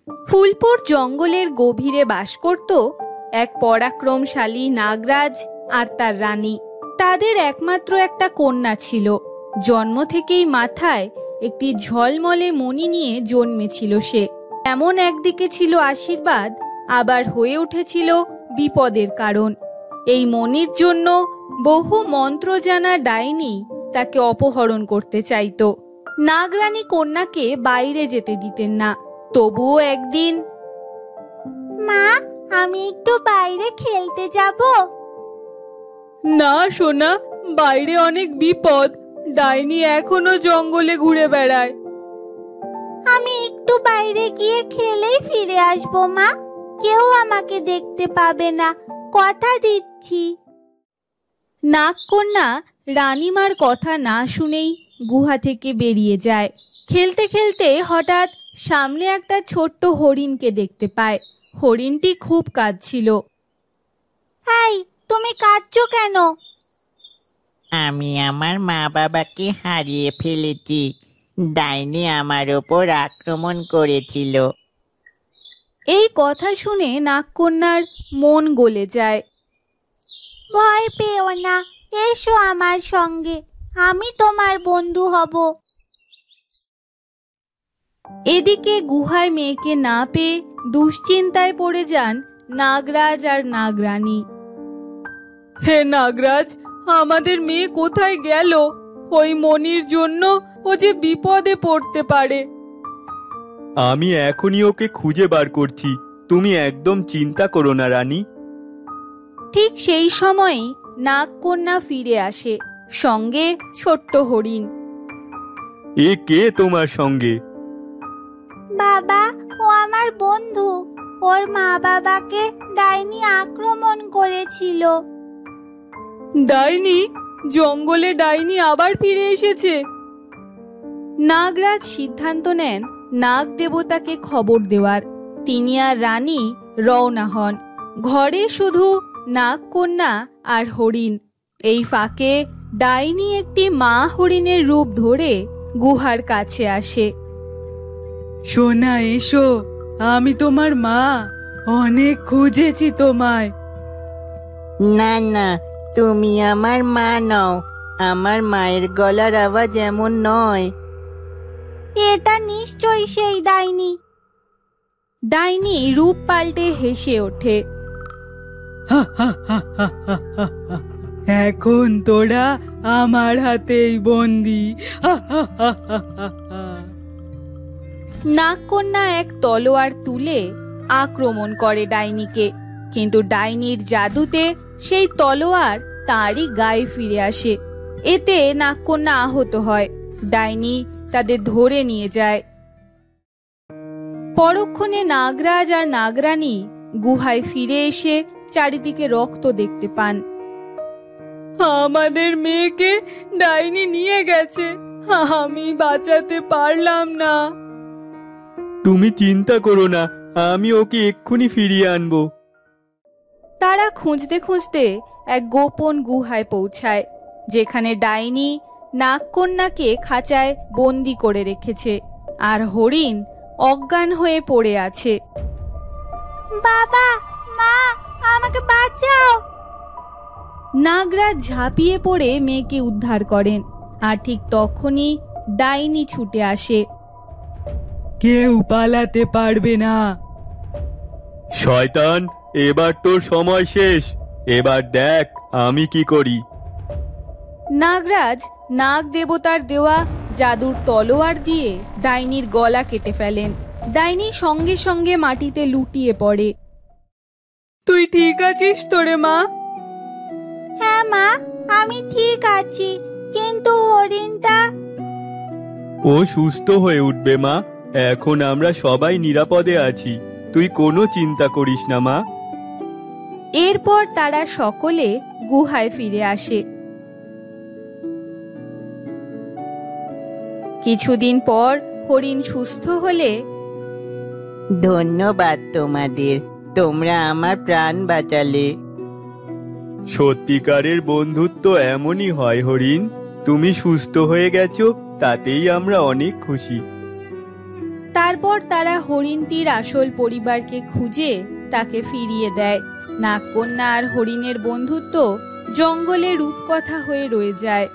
ফুলপুর জঙ্গলের গভীরে বাস করত এক পরাক্রমশালী নাগরাজ আর তার রানী। তাদের একমাত্র একটা কন্যা ছিল। জন্ম থেকেই মাথায় একটি ঝলমলে মণি নিয়ে জন্মেছিল সে। এমন একদিকে ছিল আশীর্বাদ, আবার হয়ে উঠেছিল বিপদের কারণ। এই মণির জন্য বহু মন্ত্র জানা ডাইনি তাকে অপহরণ করতে চাইত। নাগরানী কন্যাকে বাইরে যেতে দিতেন না। তবুও একদিন, মা, আমি একটু বাইরে খেলতে যাব। না সোনা, বাইরে অনেক বিপদ, ডাইনি এখনো জঙ্গলে ঘুরে বেড়ায়। আমি একটু বাইরে গিয়ে খেলেই ফিরে আসবো মা, কেউ আমাকে দেখতে পাবে না, কথা দিচ্ছি। নাগকন্যা রানীমার কথা না শুনেই গুহা থেকে বেরিয়ে যায়। খেলতে খেলতে হঠাৎ সামনে একটা ছোট্ট হরিণকে দেখতে পায়। হরিণটি খুব কাঁদছিল। এই, তুমি কাঁদছো কেন? আমি আমার মা বাবাকে হারিয়ে ফেলেছি। ডাইনি আমার ওপর আক্রমণ করেছিল। এই কথা শুনে নাগকন্যার মন গলে যায়। ভয় পেও না, এসো আমার সঙ্গে, আমি তোমার বন্ধু হব। এদিকে গুহায় মেয়েকে না পেয়ে দুশ্চিন্তায় পড়ে যান নাগরাজ আর নাগরানী। হে নাগরাজ, আমাদের মেয়ে কোথায় গেল? ওই মণির জন্য ও যে বিপদে পড়তে পারে। আমি এখনই ওকে খুঁজে বার করছি, তুমি একদম চিন্তা করো না রানী। ঠিক সেই সময়ই নাগকন্যা ফিরে আসে, সঙ্গে ছোট্ট হরিণ। এ কে তোমার সঙ্গে? বাবা, ও আমার বন্ধু। ওর মা বাবাকে ডাইনি আক্রমণ করেছিল। ডাইনি? জঙ্গলে ডাইনি আবার ফিরে এসেছে? নাগরাজ সিদ্ধান্ত নেন নাগ দেবতাকে খবর দেওয়ার। তিনি আর রানী রওনা হন। ঘরে শুধু নাগকন্যা আর হরিণ। এই ফাঁকে ডাইনি একটি মা হরিণের রূপ ধরে গুহার কাছে আসে। সোনা, এসো, আমি তোমার মা। অনেক খুঁজেছি তোমায়। না না, তুমি আমার মা নও। আমার মায়ের গলার আওয়াজ এমন নয়। এটা নিশ্চয়ই সেই ডাইনি। ডাইনি রূপ পাল্টে হেসে ওঠে। এখন তোরা আমার হাতেই বন্দি। নাগকন্যা এক তলোয়ার তুলে আক্রমণ করে ডাইনিকে, কিন্তু ডাইনির জাদুতে সেই তলোয়ার তারই গায়ে ফিরে আসে। এতে নাগকন্যা আহত হয়। ডাইনি তাদের ধরে নিয়ে যায়। পরক্ষণে নাগরাজ আর নাগরানী গুহায় ফিরে এসে চারিদিকে রক্ত দেখতে পান। আমাদের মেয়েকে ডাইনি নিয়ে গেছে, আমি বাঁচাতে পারলাম না। তুমি চিন্তা করো না, আমি ওকে এক্ষুনি ফিরিয়ে আনবো। তারা খুঁজতে খুঁজতে এক গোপন গুহায় পৌঁছায়, যেখানে ডাইনি নাগকন্যাকে খাঁচায় বন্দি করে রেখেছে, আর হরিণ অজ্ঞান হয়ে পড়ে আছে। বাবা, মা, আমাকে বাঁচাও। নাগরাজ ঝাঁপিয়ে পড়ে মেয়েকে উদ্ধার করেন, আর ঠিক তখনই ডাইনি ছুটে আসে। কেউ পালাতে পারবে না। শয়তান, এবার তোর সময় শেষ। এবার দেখ আমি কি করি। নাগরাজ নাগ দেবতার দেওয়া জাদুর তলোয়ার দিয়ে ডাইনির গলা কেটে ফেলেন। ডাইনি সঙ্গে সঙ্গে মাটিতে লুটিয়ে পড়ে। তুই ঠিক আছিস তোরে মা? হ্যাঁ মা, আমি ঠিক আছি, কিন্তু হরিণটা? ও সুস্থ হয়ে উঠবে মা। এখন আমরা সবাই নিরাপদে আছি, তুই কোনো চিন্তা করিস না মা। এরপর তারা সকলে গুহায় ফিরে আসে। কিছুদিন পর হরিণ সুস্থ হলে, ধন্যবাদ তোমাদের, তোমরা আমার প্রাণ বাঁচালে। সত্যিকারের বন্ধুত্ব এমনই হয় হরিণ। তুমি সুস্থ হয়ে গেছো, তাতেই আমরা অনেক খুশি। তার তারপর তারা হরিণটির আসল পরিবারকে খুঁজে তাকে ফিরিয়ে দেয়। নাগকন্যা আর হরিণের বন্ধুত্ব জঙ্গলে রূপকথা হয়ে রয়ে যায়।